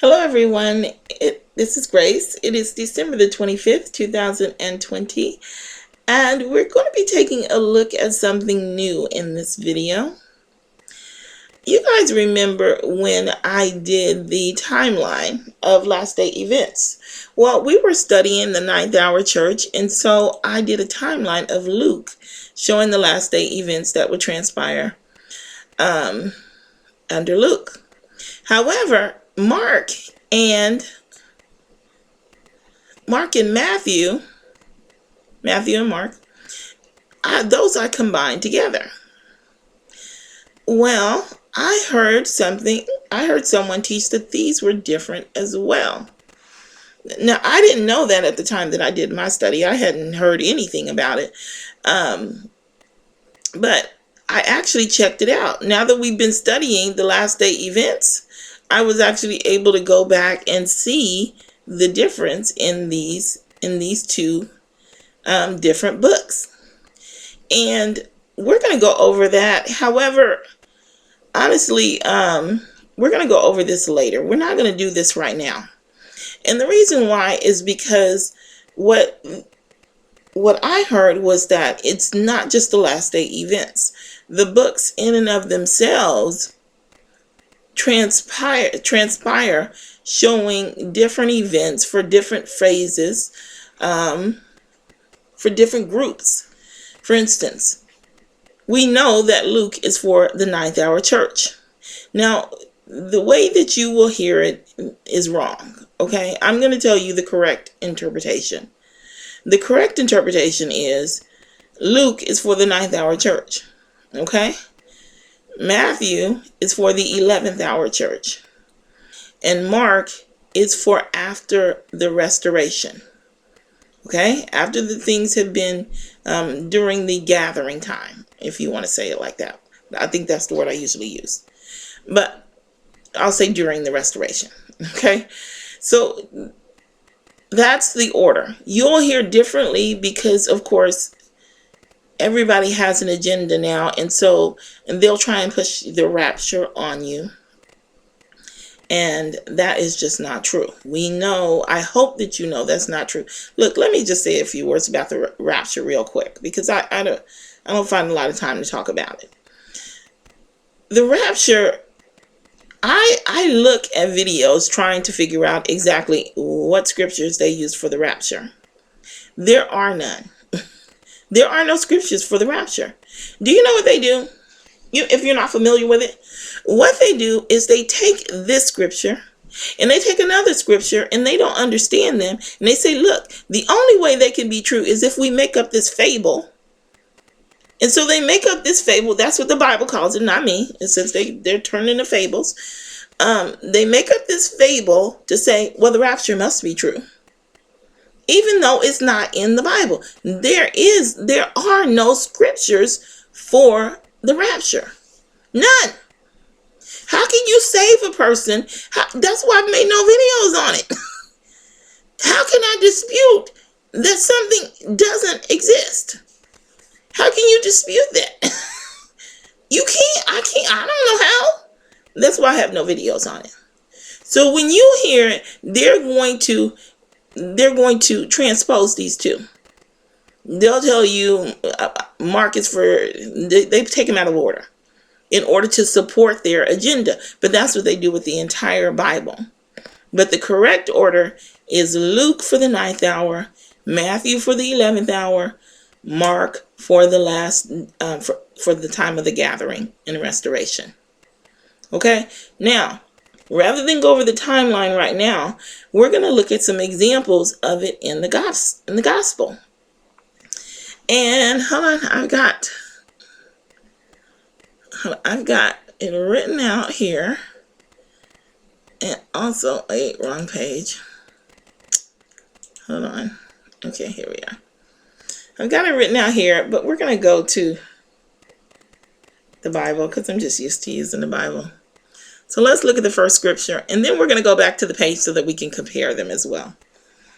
Hello, everyone. This is Grace. It is December the 25th, 2020, and we're going to be taking a look at something new in this video. You guys remember when I did the timeline of last day events? Well, we were studying the ninth hour church, and so I did a timeline of Luke showing the last day events that would transpire under Luke. However, Mark and Matthew and Mark, those I combined together. Well, I heard someone teach that these were different as well. Now, I didn't know that at the time that I did my study. I hadn't heard anything about it. But I actually checked it out. Now that we've been studying the last day events, I was actually able to go back and see the difference in these two different books. And we're going to go over that. However, honestly, we're going to go over this later. We're not going to do this right now. And the reason why is because what I heard was that it's not just the last day events. The books in and of themselves transpire showing different events for different phases, for different groups. For instance, we know that Luke is for the ninth hour church. Now, the way that you will hear it is wrong. Okay, I'm going to tell you the correct interpretation. The correct interpretation is Luke is for the ninth hour church. Okay, Matthew is for the 11th hour church, and Mark is for after the restoration. Okay, after the things have been during the gathering time, if you want to say it like that. I think that's the word I usually use, but I'll say during the restoration. Okay, so that's the order. You'll hear differently because, of course, everybody has an agenda now, and they'll try and push the rapture on you. And that is just not true. We know, I hope that you know that's not true. Look, let me just say a few words about the rapture real quick, because I don't find a lot of time to talk about it. The rapture, I look at videos trying to figure out exactly what scriptures they use for the rapture. There are none. There are no scriptures for the rapture. Do you know what they do? If you're not familiar with it, what they do is they take this scripture and they take another scripture and they don't understand them. And they say, look, the only way they can be true is if we make up this fable. And so they make up this fable. That's what the Bible calls it, not me. And since they're turning to fables, they make up this fable to say, well, the rapture must be true, even though it's not in the Bible. There are no scriptures for the rapture. None. How can you save a person? That's why I've made no videos on it. How can I dispute that something doesn't exist? How can you dispute that? You can't. I don't know how. That's why I have no videos on it. So when you hear it, they're going to transpose these two. They'll tell you Mark is for, they take them out of order in order to support their agenda. But that's what they do with the entire Bible. But the correct order is Luke for the ninth hour, Matthew for the 11th hour, Mark for the last, for the time of the gathering and restoration. Okay, now, rather than go over the timeline right now, we're going to look at some examples of it in the gospel. And hold on, I've got it written out here, and also wrong page. Hold on. Okay, here we are. I've got it written out here, but we're going to go to the Bible because I'm just used to using the Bible. So let's look at the first scripture, and then we're going to go back to the page so that we can compare them as well.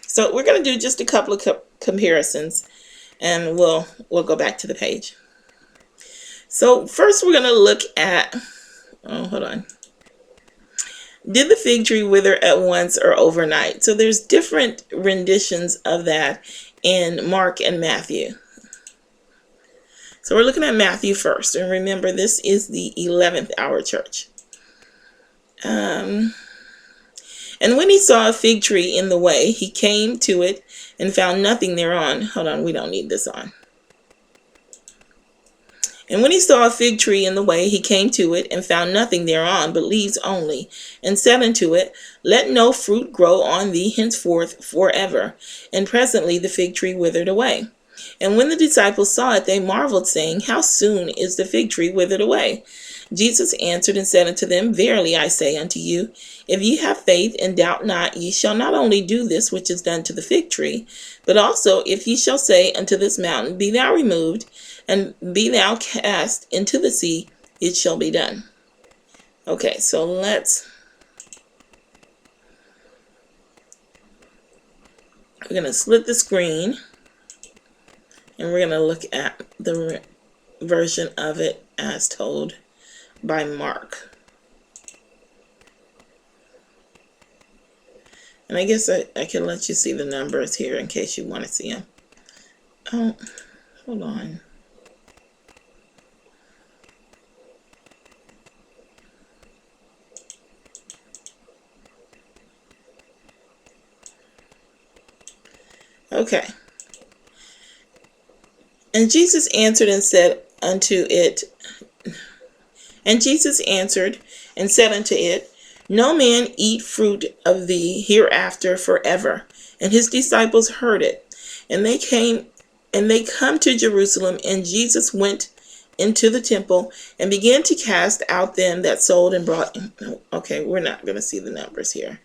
So we're going to do just a couple of comparisons, and we'll go back to the page. So first we're going to look at, hold on. Did the fig tree wither at once or overnight? So there's different renditions of that in Mark and Matthew. So we're looking at Matthew first. And remember, this is the 11th hour church. And when he saw a fig tree in the way, he came to it and found nothing thereon. Hold on, we don't need this on. And when he saw a fig tree in the way, he came to it and found nothing thereon, but leaves only, and said unto it, Let no fruit grow on thee henceforth forever. And presently the fig tree withered away. And when the disciples saw it, they marveled, saying, How soon is the fig tree withered away? Jesus answered and said unto them, Verily I say unto you, if ye have faith and doubt not, ye shall not only do this which is done to the fig tree, but also if ye shall say unto this mountain, Be thou removed, and be thou cast into the sea, it shall be done. Okay, so we're going to split the screen, and we're going to look at the version of it as told by Mark. And I guess I can let you see the numbers here in case you want to see them. Oh, hold on. Okay. And Jesus answered and said unto it, No man eat fruit of thee hereafter forever. And his disciples heard it. And they come to Jerusalem, and Jesus went into the temple and began to cast out them that sold and brought. Okay, we're not going to see the numbers here.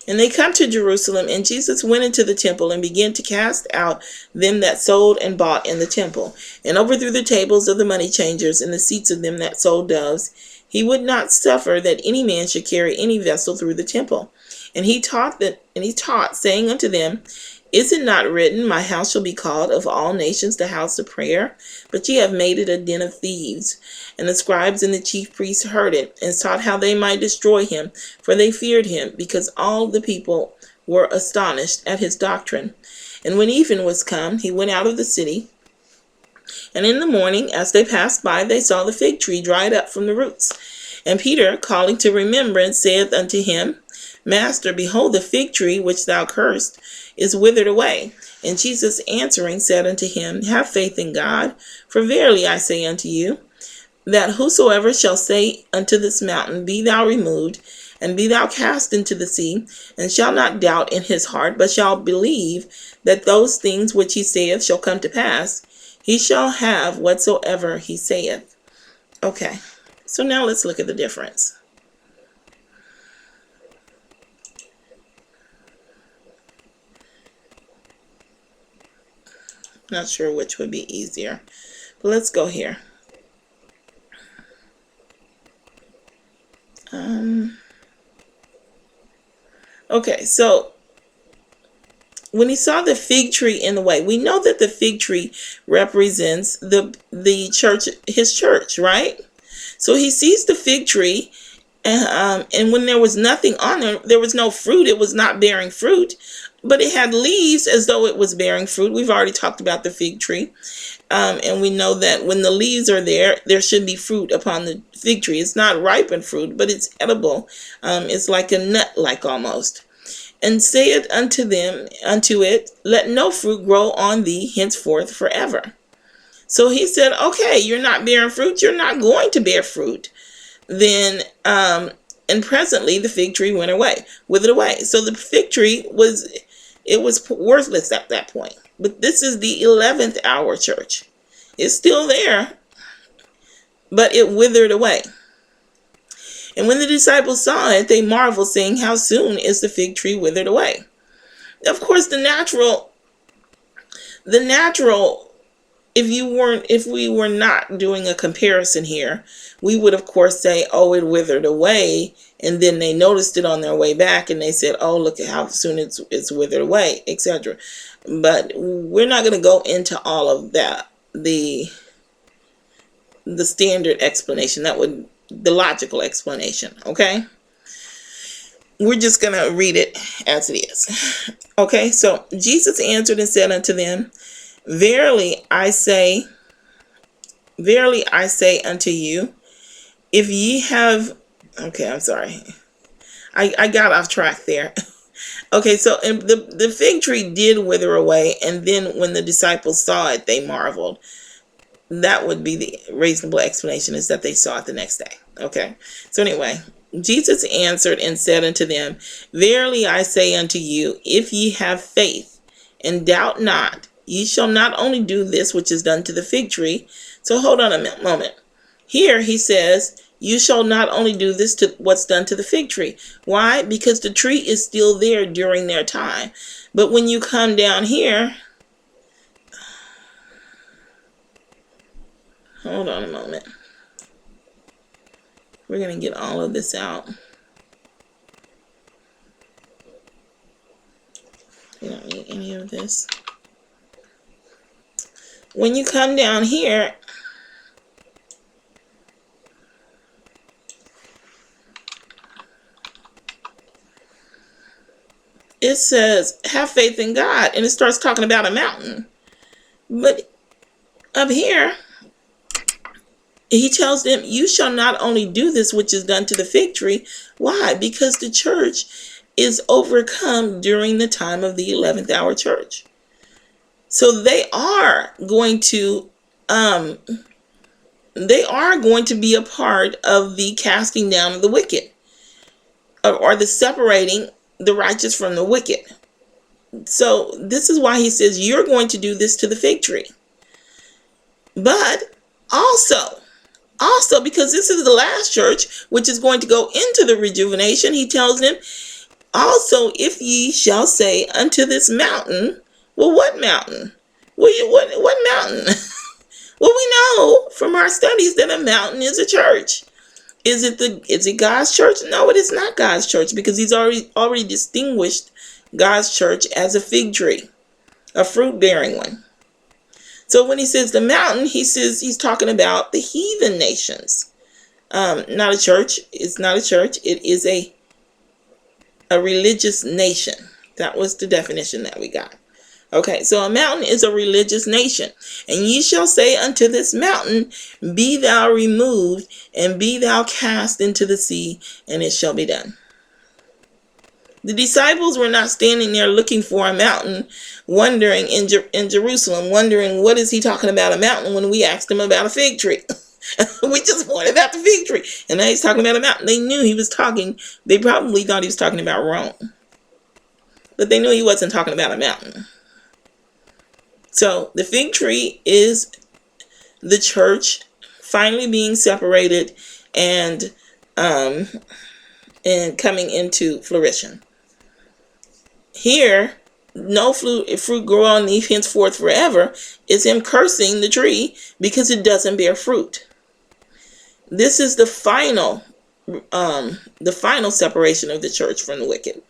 And they come to Jerusalem, and Jesus went into the temple and began to cast out them that sold and bought in the temple, and overthrew the tables of the money changers and the seats of them that sold doves. He would not suffer that any man should carry any vessel through the temple. And he taught, saying unto them, Is it not written, My house shall be called of all nations the house of prayer? But ye have made it a den of thieves. And the scribes and the chief priests heard it, and sought how they might destroy him, for they feared him, because all the people were astonished at his doctrine. And when even was come, he went out of the city. And in the morning, as they passed by, they saw the fig tree dried up from the roots. And Peter, calling to remembrance, saith unto him, Master, behold, the fig tree which thou cursed is withered away. And Jesus answering said unto him, Have faith in God, for verily I say unto you, that whosoever shall say unto this mountain, Be thou removed, and be thou cast into the sea, and shall not doubt in his heart, but shall believe that those things which he saith shall come to pass, he shall have whatsoever he saith. Okay, so now let's look at the difference. Not sure which would be easier, but let's go here. Okay, so when he saw the fig tree in the way, we know that the fig tree represents the church, his church, right? So he sees the fig tree, and when there was nothing on there, there was no fruit. It was not bearing fruit, but it had leaves as though it was bearing fruit. We've already talked about the fig tree. And we know that when the leaves are there, there should be fruit upon the fig tree. It's not ripened fruit, but it's edible. It's like a nut-like almost. And saith unto it, Let no fruit grow on thee henceforth forever. So he said, okay, you're not bearing fruit. You're not going to bear fruit. Then, and presently the fig tree withered away. So the fig tree was worthless at that point. But this is the 11th hour church. It's still there, but it withered away. And when the disciples saw it, they marveled, saying, How soon is the fig tree withered away? Of course, the natural, if we were not doing a comparison here, we would of course say, oh, it withered away. And then they noticed it on their way back and they said, oh, look at how soon it's withered away, etc. But we're not going to go into all of that. The standard explanation that would the logical explanation, okay? We're just going to read it as it is. Okay, so Jesus answered and said unto them, Verily I say unto you, if ye have... Okay, I'm sorry. I got off track there. Okay, so the fig tree did wither away, and then when the disciples saw it, they marveled. That would be the reasonable explanation, is that they saw it the next day. Okay, so anyway, Jesus answered and said unto them, Verily I say unto you, if ye have faith, and doubt not, ye shall not only do this which is done to the fig tree. So hold on a moment. Here he says, you shall not only do this to what's done to the fig tree. Why? Because the tree is still there during their time. But when you come down here, hold on a moment. We're going to get all of this out. We don't need any of this. When you come down here, it says, have faith in God, and it starts talking about a mountain. But up here, he tells them, you shall not only do this which is done to the fig tree. Why? Because the church is overcome during the time of the 11th hour church. So they are going to be a part of the casting down of the wicked, or the separating the righteous from the wicked. So this is why he says, you're going to do this to the fig tree. But also because this is the last church, which is going to go into the rejuvenation, he tells them, also, if ye shall say unto this mountain... Well, what mountain? What mountain? Well, we know from our studies that a mountain is a church. Is it God's church? No, it is not God's church, because he's already distinguished God's church as a fig tree, a fruit-bearing one. So when he says the mountain, he says he's talking about the heathen nations. Not a church. It's not a church. It is a religious nation. That was the definition that we got. Okay, so a mountain is a religious nation. And ye shall say unto this mountain, be thou removed, and be thou cast into the sea, and it shall be done. The disciples were not standing there looking for a mountain, wondering in Jerusalem, wondering what is he talking about a mountain when we asked him about a fig tree. We just wanted about the fig tree. And now he's talking about a mountain. They knew he was talking. They probably thought he was talking about Rome. But they knew he wasn't talking about a mountain. So the fig tree is the church finally being separated and coming into flourishing. Here, no fruit grow on thee henceforth forever, is him cursing the tree because it doesn't bear fruit. This is the final separation of the church from the wicked.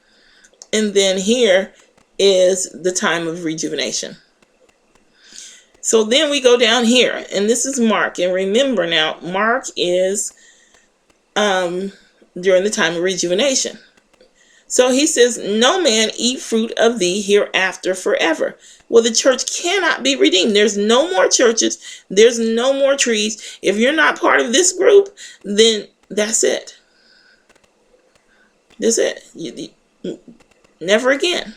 And then here is the time of rejuvenation. So then we go down here, and this is Mark. And remember now, Mark is during the time of rejuvenation. So he says, no man eat fruit of thee hereafter forever. Well, the church cannot be redeemed. There's no more churches. There's no more trees. If you're not part of this group, then that's it. That's it. Never again.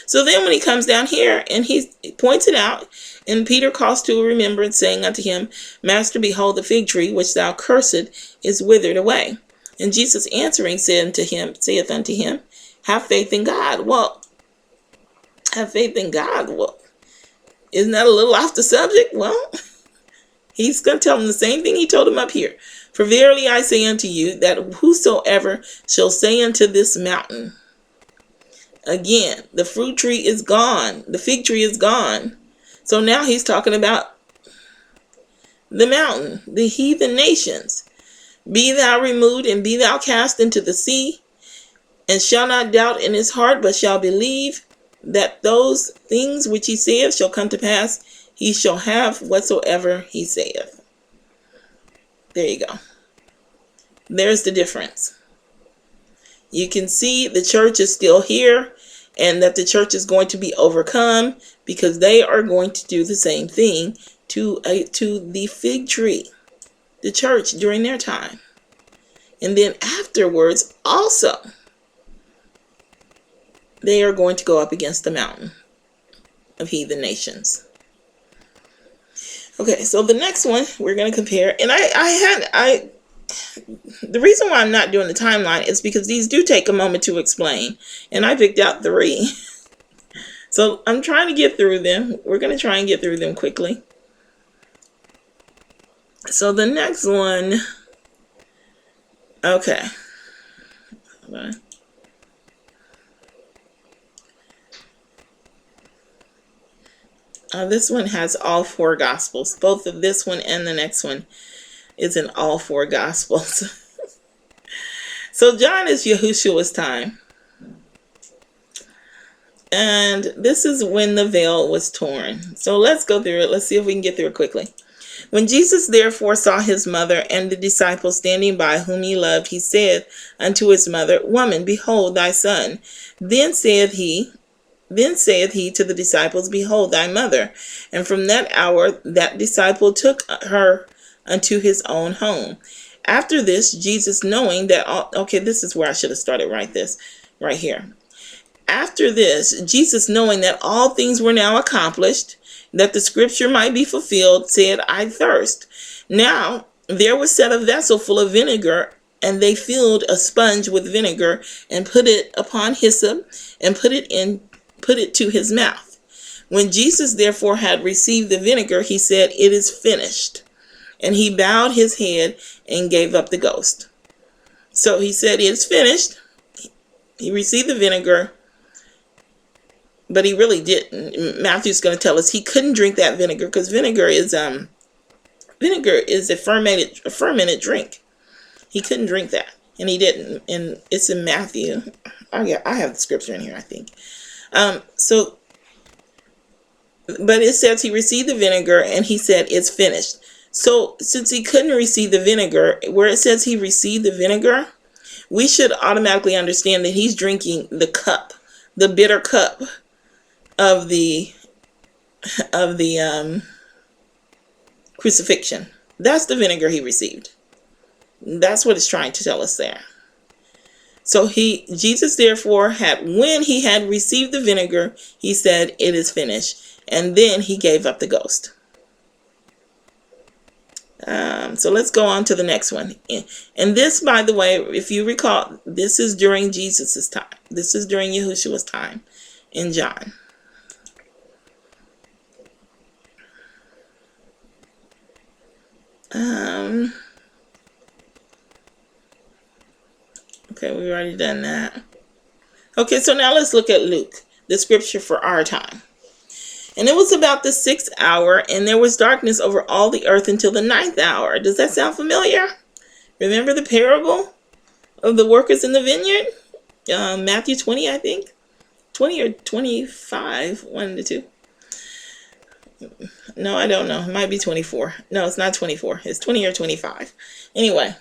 So then when he comes down here and he points it out, and Peter calls to remembrance, saying unto him, Master, behold, the fig tree which thou cursed is withered away. And Jesus answering saith unto him, have faith in God. Well, have faith in God. Well, isn't that a little off the subject? Well, he's going to tell him the same thing he told him up here. For verily I say unto you, that whosoever shall say unto this mountain... Again, the fruit tree is gone. The fig tree is gone. So now he's talking about the mountain, the heathen nations. Be thou removed, and be thou cast into the sea, and shall not doubt in his heart, but shall believe that those things which he saith shall come to pass. He shall have whatsoever he saith. There you go. There's the difference. You can see the church is still here, and that the church is going to be overcome because they are going to do the same thing to the fig tree, the church during their time. And then afterwards, also, they are going to go up against the mountain of heathen nations. Okay, so the next one we're going to compare, and the reason why I'm not doing the timeline is because these do take a moment to explain, and I picked out 3. So I'm trying to get through them. We're going to try and get through them quickly. So the next one, okay. Hold on. This one has all 4 gospels. Both of this one and the next one is in all 4 gospels. So John is Yahushua's time. And this is when the veil was torn. So let's go through it. Let's see if we can get through it quickly. When Jesus therefore saw his mother and the disciple standing by whom he loved, he said unto his mother, Woman, behold thy son. Then saith he to the disciples, Behold thy mother. And from that hour that disciple took her unto his own home. After this, Jesus knowing that this is where I should have started right here. After this, Jesus knowing that all things were now accomplished, that the scripture might be fulfilled, said, I thirst. Now there was set a vessel full of vinegar, and they filled a sponge with vinegar, and put it upon hyssop, and put it to his mouth. When Jesus therefore had received the vinegar, he said, It is finished. And he bowed his head and gave up the ghost. So he said, It is finished. He received the vinegar, but he really didn't. Matthew's going to tell us he couldn't drink that vinegar because vinegar is a fermented drink. He couldn't drink that, and he didn't. And it's in Matthew. Oh yeah, I have the scripture in here, I think. But it says he received the vinegar, and he said it's finished. So since he couldn't receive the vinegar, where it says he received the vinegar, we should automatically understand that he's drinking the cup, the bitter cup of the crucifixion. That's the vinegar he received. That's what it's trying to tell us there. So Jesus therefore when he had received the vinegar, he said, It is finished. And then he gave up the ghost. So let's go on to the next one. And this, by the way, if you recall, this is during Jesus's time. This is during Yahushua's time in John. Okay, we've already done that. Okay, so now let's look at Luke, the scripture for our time. And it was about the 6th hour, and there was darkness over all the earth until the 9th hour. Does that sound familiar? Remember the parable of the workers in the vineyard? Matthew 20, I think. 20 or 25, one of the two. No, I don't know. It might be 24. No, it's not 24. It's 20 or 25. Anyway,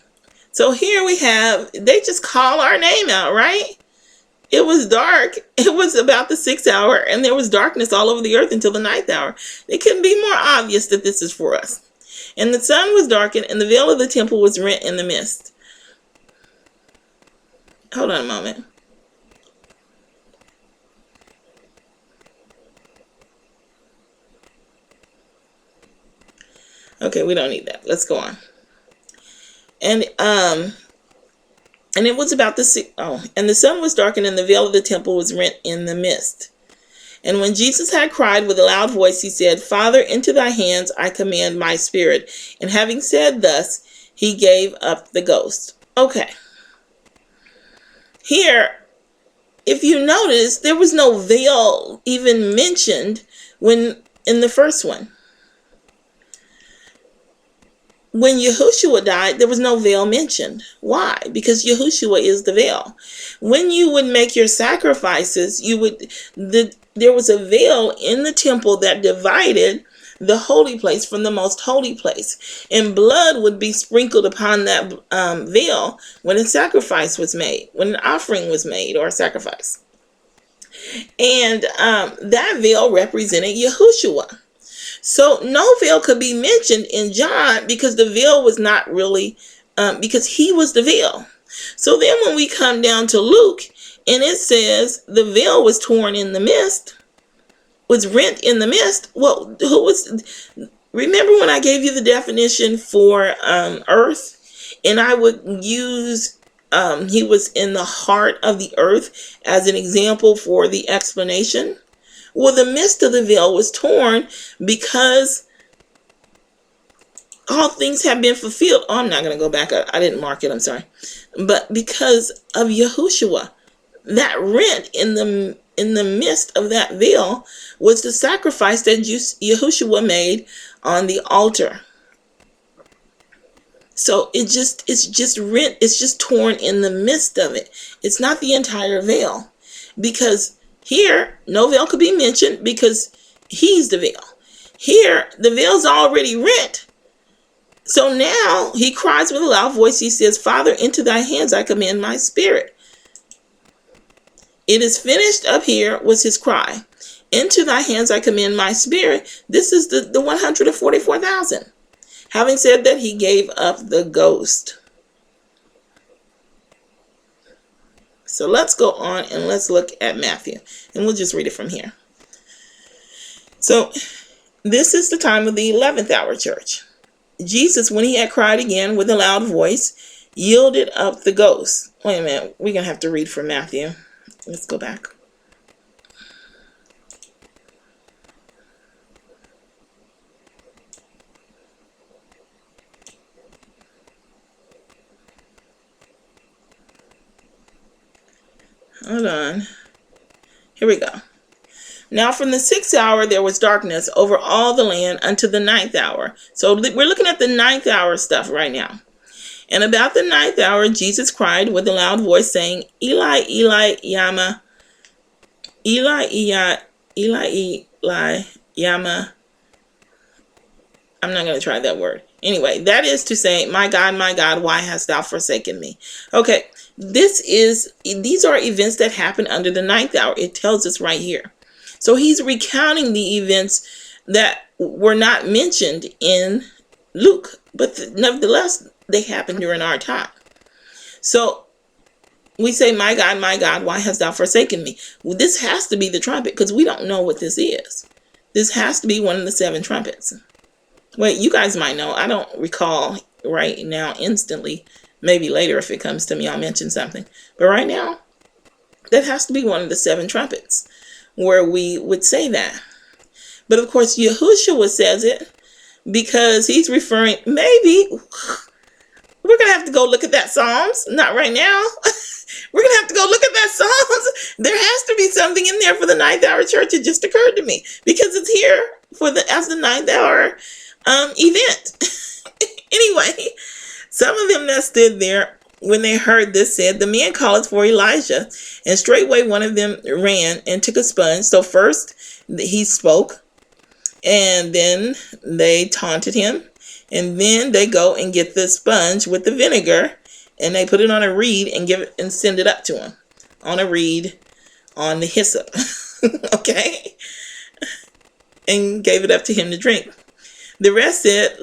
so here we have, they just call our name out, right? It was dark. It was about the 6th hour, and there was darkness all over the earth until the 9th hour. It couldn't be more obvious that this is for us. And the sun was darkened, and the veil of the temple was rent in the midst. Hold on a moment. Okay, we don't need that. Let's go on. And it was about and the sun was darkened, and the veil of the temple was rent in the midst. And when Jesus had cried with a loud voice, he said, Father, into thy hands I commend my spirit. And having said thus, he gave up the ghost. Okay. Here, if you notice, there was no veil even mentioned in the first one. When Yahushua died, there was no veil mentioned. Why? Because Yahushua is the veil. When you would make your sacrifices, there was a veil in the temple that divided the holy place from the most holy place. And blood would be sprinkled upon that veil when a sacrifice was made, when an offering was made or a sacrifice. And that veil represented Yahushua. So no veil could be mentioned in John because the veil was not really, because he was the veil. So then when we come down to Luke, and it says the veil was torn in the midst, was rent in the midst. Well, remember when I gave you the definition for earth, and I would use he was in the heart of the earth as an example for the explanation? Well, the midst of the veil was torn because all things have been fulfilled. Oh, I'm not going to go back. I didn't mark it. I'm sorry. But because of Yahushua, that rent in the midst of that veil was the sacrifice that Yahushua made on the altar. So it's just rent. It's just torn in the midst of it. It's not the entire veil, because here no veil could be mentioned because he's the veil. Here the veil's already rent. So now he cries with a loud voice. He says, "Father, into thy hands I commend my spirit." It is finished up here was his cry. Into thy hands I commend my spirit. This is the 144,000. Having said that, he gave up the ghost. So let's go on and let's look at Matthew. And we'll just read it from here. So this is the time of the 11th hour church. Jesus, when he had cried again with a loud voice, yielded up the ghost. Wait a minute. We're going to have to read from Matthew. Let's go back. Hold on. Here we go. Now from the 6th hour there was darkness over all the land unto the 9th hour. So we're looking at the 9th hour stuff right now. And about the 9th hour, Jesus cried with a loud voice, saying, Eli, Eli, Yama, Eli, Eli, Eli, Eli, Yama. I'm not going to try that word. Anyway, that is to say, my God, why hast thou forsaken me? Okay, these are events that happen under the 9th hour. It tells us right here. So he's recounting the events that were not mentioned in Luke, but nevertheless, they happened during our time. So we say, my God, why hast thou forsaken me? Well, this has to be the trumpet, because we don't know what this is. This has to be one of the 7 trumpets. Wait, you guys might know. I don't recall right now instantly. Maybe later if it comes to me, I'll mention something. But right now, that has to be one of the 7 trumpets where we would say that. But of course, Yahushua says it because he's referring, maybe, we're going to have to go look at that Psalms. Not right now. We're going to have to go look at that Psalms. There has to be something in there for the 9th hour church. It just occurred to me because it's here as the 9th hour event. Anyway, some of them that stood there when they heard this said, the man calleth for Elijah. And straightway one of them ran and took a sponge. So first he spoke, and then they taunted him. And then they go and get the sponge with the vinegar, and they put it on a reed and give it and send it up to him on a reed on the hyssop. Okay? And gave it up to him to drink. The rest said,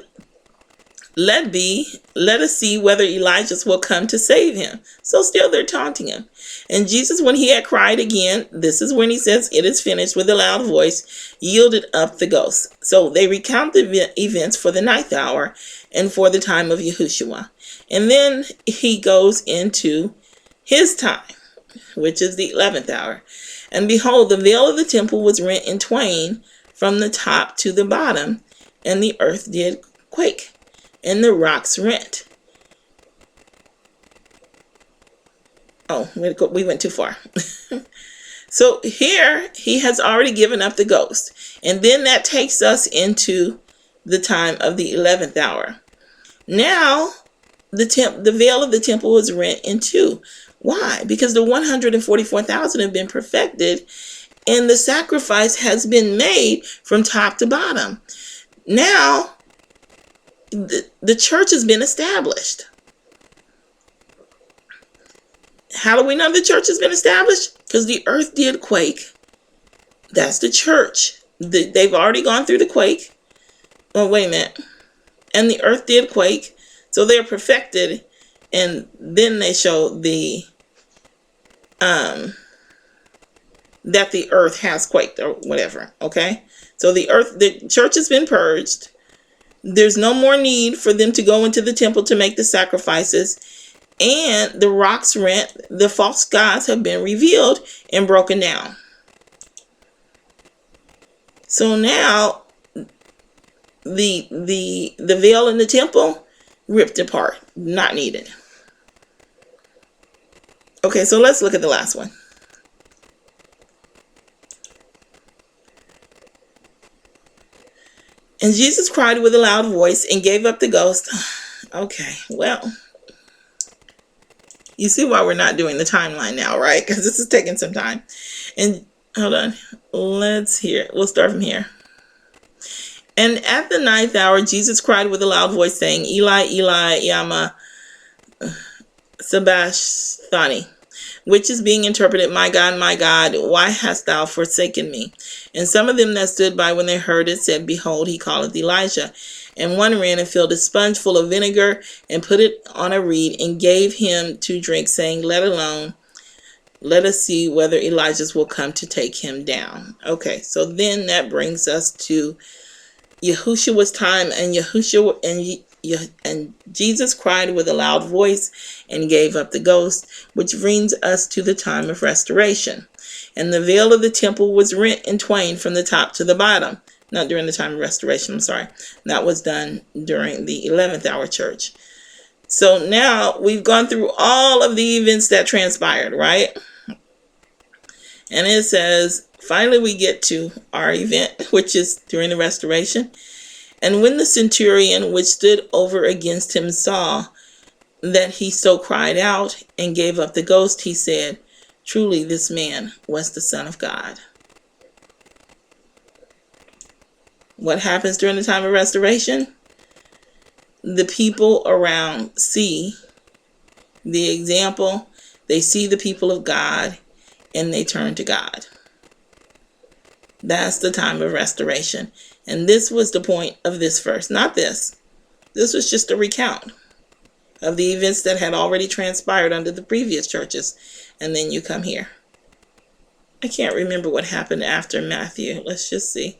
let us see whether Elijah will come to save him. So still they're taunting him. And Jesus, when he had cried again, this is when he says, it is finished, with a loud voice, yielded up the ghost. So they recount the events for the 9th hour and for the time of Yahushua. And then he goes into his time, which is the 11th hour. And behold, the veil of the temple was rent in twain from the top to the bottom, and the earth did quake, and the rocks rent. Oh, we went too far. So here he has already given up the ghost. And then that takes us into the time of the 11th hour. Now the veil of the temple is rent in two. Why? Because the 144,000 have been perfected, and the sacrifice has been made from top to bottom. Now, the church has been established. How do we know the church has been established? Because the earth did quake. That's the church. They've already gone through the quake. Oh, wait a minute. And the earth did quake. So they're perfected. And then they show that the earth has quaked or whatever. Okay? So the church has been purged. There's no more need for them to go into the temple to make the sacrifices. And the rocks rent. The false gods have been revealed and broken down. So now the veil in the temple ripped apart, not needed. Okay, so let's look at the last one. And Jesus cried with a loud voice and gave up the ghost. Okay, well, you see why we're not doing the timeline now, right? Because this is taking some time. And hold on, let's hear it. We'll start from here. And at the 9th hour, Jesus cried with a loud voice, saying, Eli, Eli, lama sabachthani, which is being interpreted, my God, why hast thou forsaken me? And some of them that stood by when they heard it said, behold, he calleth Elijah. And one ran and filled a sponge full of vinegar and put it on a reed and gave him to drink, saying, let alone, let us see whether Elijah will come to take him down. Okay, so then that brings us to Yahushua's time, and and Jesus cried with a loud voice and gave up the ghost, which brings us to the time of restoration. And the veil of the temple was rent in twain from the top to the bottom. Not during the time of restoration, I'm sorry. That was done during the 11th hour church. So now we've gone through all of the events that transpired, right? And it says, finally we get to our event, which is during the restoration. And when the centurion which stood over against him saw that he so cried out and gave up the ghost, he said, truly this man was the Son of God. What happens during the time of restoration? The people around see the example. They see the people of God and they turn to God. That's the time of restoration. And this was the point of this verse. Not this. This was just a recount of the events that had already transpired under the previous churches. And then you come here. I can't remember what happened after Matthew. Let's just see.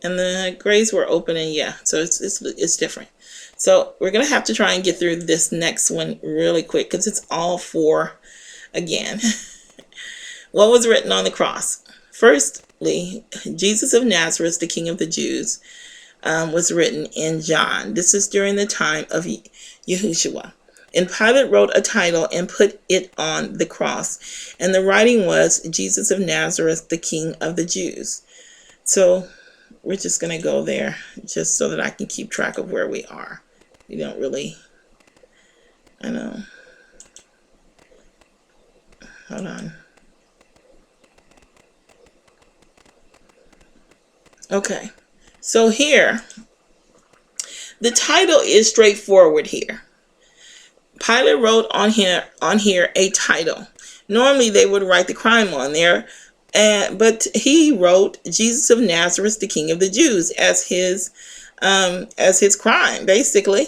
And the graves were open, and yeah, so it's different. So we're going to have to try and get through this next one really quick because it's all four again. What was written on the cross? Firstly, Jesus of Nazareth, the King of the Jews, was written in John. This is during the time of Yahushua. And Pilate wrote a title and put it on the cross. And the writing was, Jesus of Nazareth, the King of the Jews. So we're just going to go there just so that I can keep track of where we are. You don't really, I know. Hold on. Okay, so here, the title is straightforward here. Pilate wrote on here a title. Normally they would write the crime on there, but he wrote Jesus of Nazareth, the King of the Jews, as his crime, basically.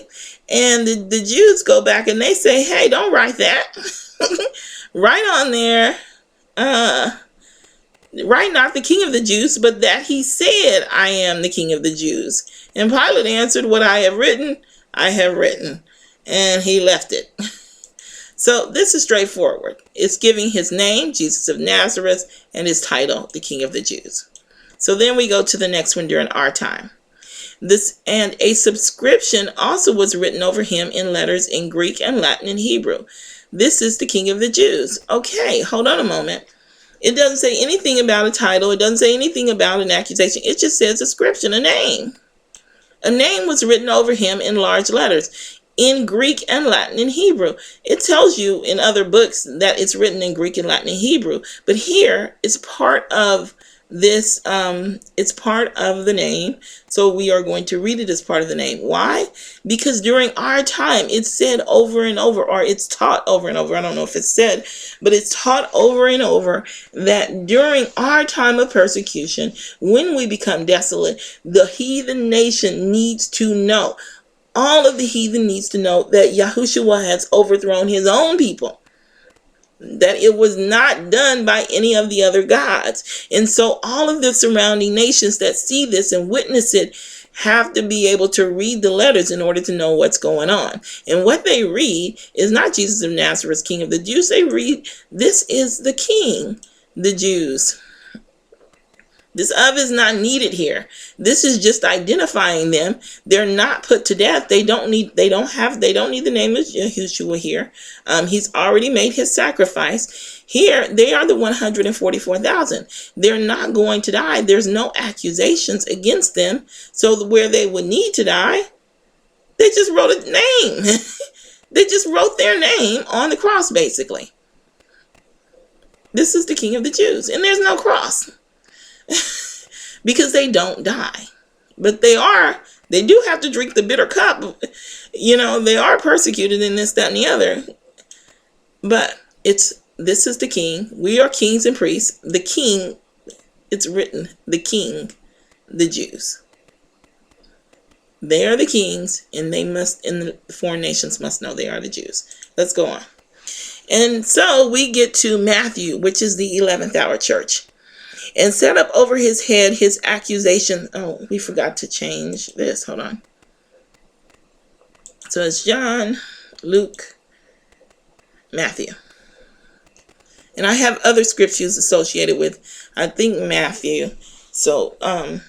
And the Jews go back and they say, hey, don't write that. Write on there, write not the King of the Jews, but that he said, I am the King of the Jews. And Pilate answered, what I have written, I have written. And he left it. So this is straightforward. It's giving his name, Jesus of Nazareth, and his title, the King of the Jews. So then we go to the next one during our time. And a subscription also was written over him in letters in Greek and Latin and Hebrew. This is the King of the Jews. Okay, hold on a moment. It doesn't say anything about a title. It doesn't say anything about an accusation. It just says subscription, a name. A name was written over him in large letters in Greek and Latin and Hebrew. It tells you in other books that it's written in Greek and Latin and Hebrew. But here it's part of this, it's part of the name, so we are going to read it as part of the name. Why? Because during our time, it's said over and over, or it's taught over and over. I don't know if it's said, but it's taught over and over that during our time of persecution, when we become desolate, the heathen nation needs to know, all of the heathen needs to know that Yahushua has overthrown his own people, that it was not done by any of the other gods. And so all of the surrounding nations that see this and witness it have to be able to read the letters in order to know what's going on. And what they read is not Jesus of Nazareth, King of the Jews. They read, this is the King, the Jews. This of is not needed here. This is just identifying them. They're not put to death. They don't need the name of Yahushua here. He's already made his sacrifice. Here, they are the 144,000. They're not going to die. There's no accusations against them. So where they would need to die, they just wrote a name. They just wrote their name on the cross, basically. This is the King of the Jews. And there's no cross. Because they don't die, but they do have to drink the bitter cup. They are persecuted in this, that, and the other, but this is the King. We are kings and priests. The King, it's written, the King, the Jews. They are the kings, and the foreign nations must know they are the Jews. Let's go on. And so we get to Matthew, which is the 11th hour church. And set up over his head his accusation. Oh, we forgot to change this. Hold on. So it's John, Luke, Matthew. And I have other scriptures associated with, I think, Matthew. So, and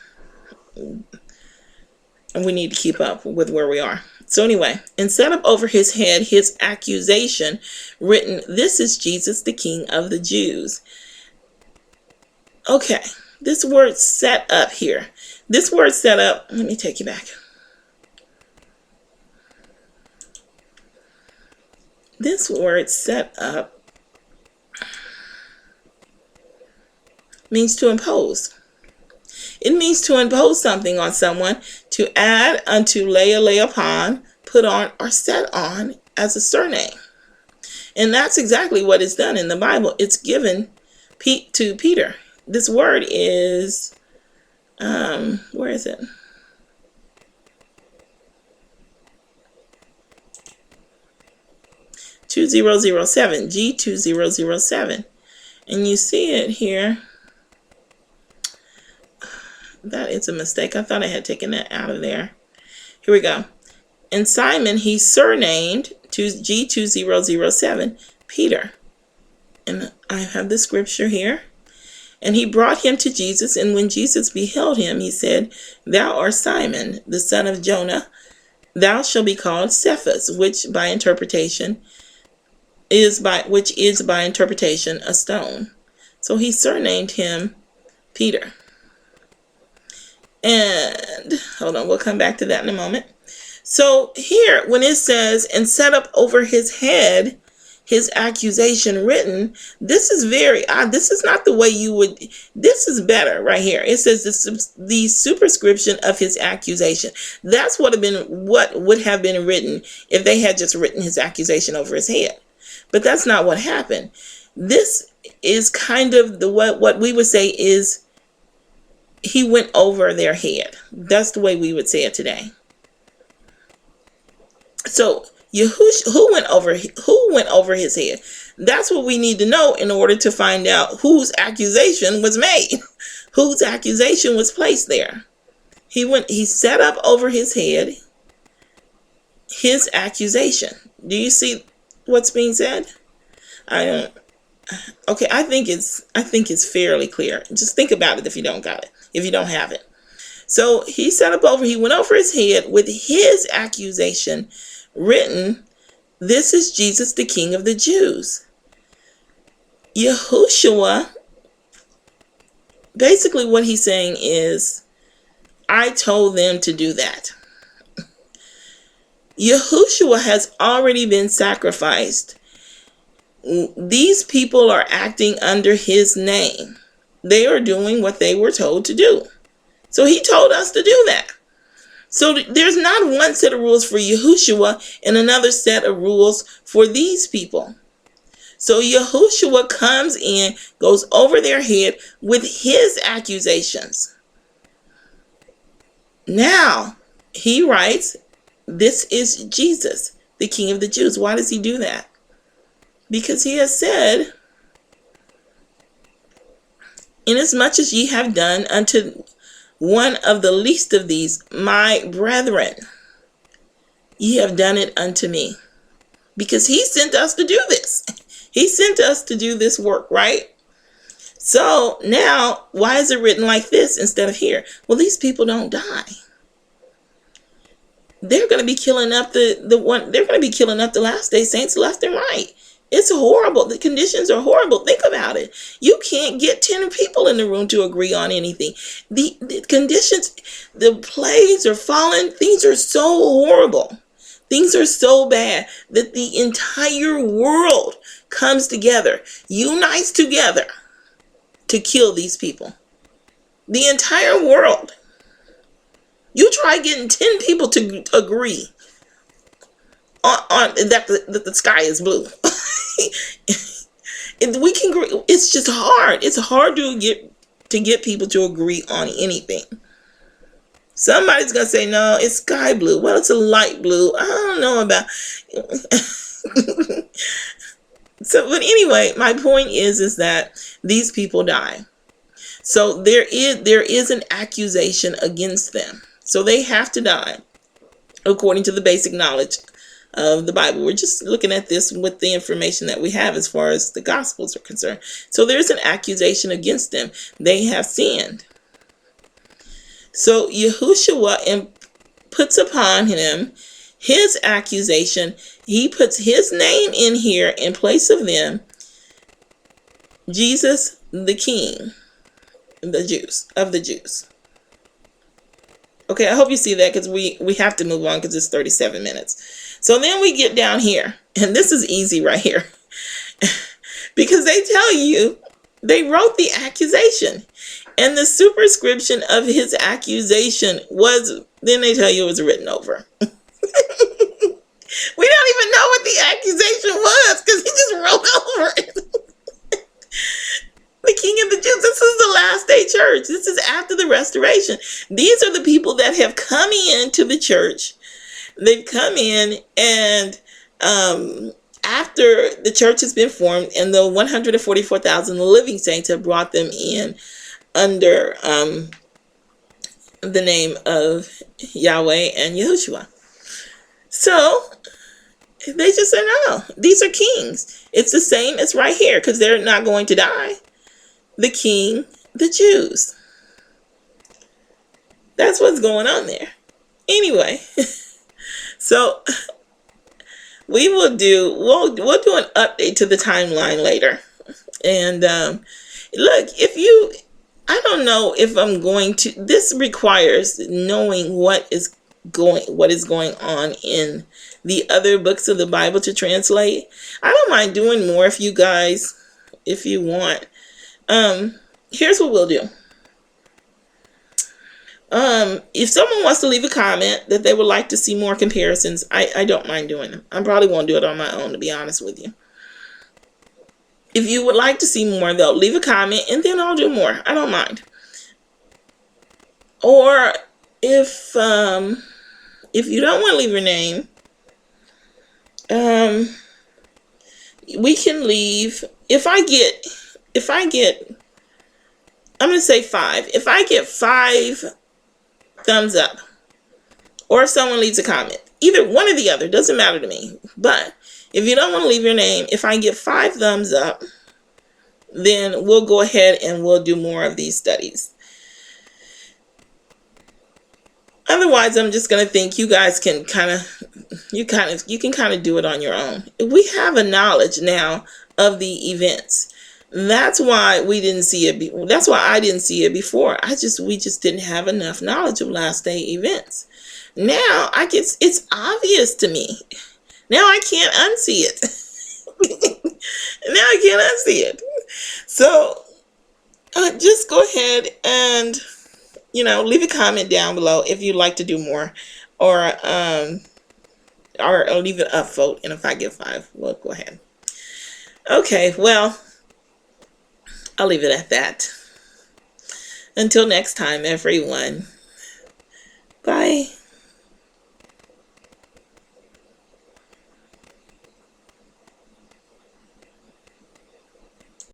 we need to keep up with where we are. So anyway, and set up over his head his accusation written, this is Jesus, the King of the Jews. Okay, this word set up here. This word set up, let me take you back. This word set up means to impose. It means to impose something on someone, to add unto, lay upon, put on, or set on as a surname. And that's exactly what is done in the Bible. It's given to Peter. This word is, where is it? G2007, G2007. And you see it here. That is a mistake. I thought I had taken that out of there. Here we go. And Simon, he surnamed G2007, Peter. And I have the scripture here. And he brought him to Jesus, and when Jesus beheld him, he said, thou art Simon, the son of Jonah. Thou shalt be called Cephas, which is by interpretation a stone. So he surnamed him Peter. And hold on, we'll come back to that in a moment. So here, when it says, and set up over his head his accusation written, this is very odd. This is not the way you would, this is better right here. It says the superscription of his accusation. That's what would have been written if they had just written his accusation over his head. But that's not what happened. This is kind of what we would say is he went over their head. That's the way we would say it today. So who went over his head? That's what we need to know in order to find out whose accusation was made, whose accusation was placed there. He set up over his head his accusation. Do you see what's being said? Okay, I think it's fairly clear. Just think about it if you don't got it, if you don't have it. So he went over his head with his accusation written, this is Jesus, the King of the Jews. Yahushua, basically what he's saying is, I told them to do that. Yahushua has already been sacrificed. These people are acting under his name. They are doing what they were told to do. So he told us to do that. So there's not one set of rules for Yahushua and another set of rules for these people. So Yahushua comes in, goes over their head with his accusations. Now, he writes, this is Jesus, the King of the Jews. Why does he do that? Because he has said, inasmuch as ye have done unto one of the least of these, my brethren, ye have done it unto me. Because he sent us to do this. He sent us to do this work, right? So now, why is it written like this instead of here? Well, these people don't die. They're going to be killing up they're going to be killing up the last day saints left and right. It's horrible. The conditions are horrible. Think about it. You can't get 10 people in the room to agree on anything. The conditions, the plagues are falling. Things are so horrible. Things are so bad that the entire world comes together, unites together to kill these people. The entire world. You try getting 10 people to agree on that the sky is blue. We can agree. It's just hard. It's hard to get people to agree on anything. Somebody's gonna say, no, it's sky blue. Well, it's a light blue. I don't know about. So, but anyway, my point is that these people die. So there is an accusation against them. So they have to die according to the basic knowledge of the Bible. We're just looking at this with the information that we have as far as the Gospels are concerned. So there's an accusation against them. They have sinned. So Yahushua puts upon him his accusation. He puts his name in here in place of them. Jesus, the King of the Jews. Okay, I hope you see that, because we have to move on because it's 37 minutes. So then we get down here, and this is easy right here. Because they tell you, they wrote the accusation. And the superscription of his accusation was, then they tell you it was written over. We don't even know what the accusation was because he just wrote over it. The King of the Jews. This is the last day church. This is after the restoration. These are the people that have come into the church. They've come in, and after the church has been formed, and the 144,000 living saints have brought them in under the name of Yahweh and Yahushua. So they just say, no, these are kings. It's the same as right here, because they're not going to die. The King, the Jews. That's what's going on there. Anyway, so we'll do an update to the timeline later. And look, I don't know if I'm going to. This requires knowing what is going on in the other books of the Bible to translate. I don't mind doing more if you want. Here's what we'll do. If someone wants to leave a comment that they would like to see more comparisons, I don't mind doing them. I probably won't do it on my own, to be honest with you. If you would like to see more, though, leave a comment and then I'll do more. I don't mind. Or if you don't want to leave your name, we can leave. If I get, I'm going to say 5. If I get 5 thumbs up, or if someone leaves a comment, either one or the other, doesn't matter to me. But if you don't want to leave your name, if I get 5 thumbs up, then we'll go ahead and we'll do more of these studies. Otherwise, I'm just going to think you guys can you can kind of do it on your own. We have a knowledge now of the events. That's why we didn't see it. That's why I didn't see it before. We just didn't have enough knowledge of last day events. Now it's obvious to me. Now I can't unsee it. Now I can't unsee it. So just go ahead and leave a comment down below if you'd like to do more, or or leave an upvote. And if I get 5, well, go ahead. Okay, well, I'll leave it at that. Until next time, everyone. Bye.